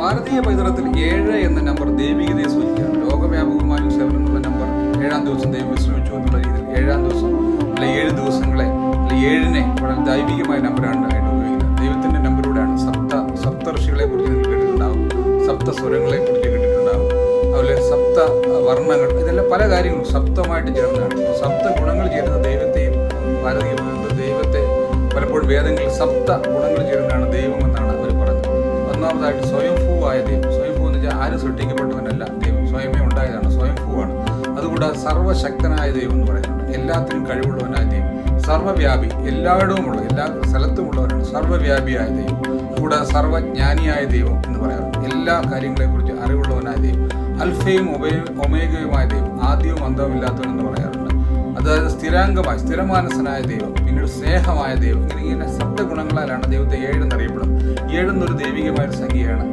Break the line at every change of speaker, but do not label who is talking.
ഭാരതീയ പൈതൃകത്തിൽ 7 എന്ന നമ്പർ ദൈവികതയെ സൂചിക്കുകയാണ്. ലോകവ്യാപകമായും 7 എന്നുള്ള നമ്പർ 7-ാം ദിവസം ദൈവം വിശ്രമിച്ചു എന്നുള്ള രീതിയിൽ 7-ാം ദിവസം അല്ലെ 7 ദിവസങ്ങളെ അല്ലെ 7-നെ വളരെ ദൈവികമായ നമ്പറാണ് ആയിട്ട് ഉപയോഗിക്കുന്നത്. ദൈവത്തിൻ്റെ നമ്പറിലൂടെയാണ് സപ്തർഷികളെ കുറിച്ച് നിങ്ങൾ കേട്ടിട്ടുണ്ടാകും, സപ്തസ്വരങ്ങളെ കുറിച്ച് കേട്ടിട്ടുണ്ടാകും, അതുപോലെ സപ്ത വർണ്ണങ്ങൾ, ഇതെല്ലാം പല കാര്യങ്ങളും സപ്തമായിട്ട് ചേർന്നതാണ്. സപ്ത ഗുണങ്ങൾ ചേരുന്ന ദൈവത്തെയും ഭാരതീയ ദൈവത്തെ പലപ്പോഴും വേദങ്ങളിൽ സപ്ത ഗുണങ്ങൾ ചേരുന്നതാണ് ദൈവം എന്നാണ് അവർ പറയുന്നത്. ഒന്നാമതായിട്ട് സ്വയംഭൂവായ ദൈവം. സ്വയംഭൂ എന്ന് വെച്ചാൽ ആരും സൃഷ്ടിക്കപ്പെട്ടവനല്ല, ദൈവം സ്വയമേ ഉണ്ടായതാണ്, സ്വയംഭൂവാണ്. അതുകൂടാതെ സർവ്വശക്തനായ ദൈവം എന്ന് പറയുന്നുണ്ട്. എല്ലാത്തിനും കഴിവുള്ളവനായ ദൈവം, സർവ്വവ്യാപി, എല്ലായിടവുമുള്ള എല്ലാ സ്ഥലത്തുമുള്ളവരാണ്, സർവ്വവ്യാപിയായ ദൈവം. കൂടാതെ സർവ്വജ്ഞാനിയായ ദൈവം എന്ന് പറയാറുണ്ട്. എല്ലാ കാര്യങ്ങളെക്കുറിച്ച് അറിവുള്ളവനായ ദൈവം, അൽഫയും ഒമേഗയുമായ ദൈവം, ആദ്യവും അന്തവുമില്ലാത്തവൻ എന്ന് പറയാറുണ്ട്. അതായത് സ്ഥിരാംഗമായ സ്ഥിരമാനസനായ ദൈവം, പിന്നീട് സ്നേഹമായ ദൈവം, ഇങ്ങനെ സപ്തഗുണങ്ങളാലാണ് ദൈവത്തെ 7 എന്നറിയപ്പെടുന്നത്. 7 എന്നൊരു ദൈവികമായ സംഖ്യയാണ്.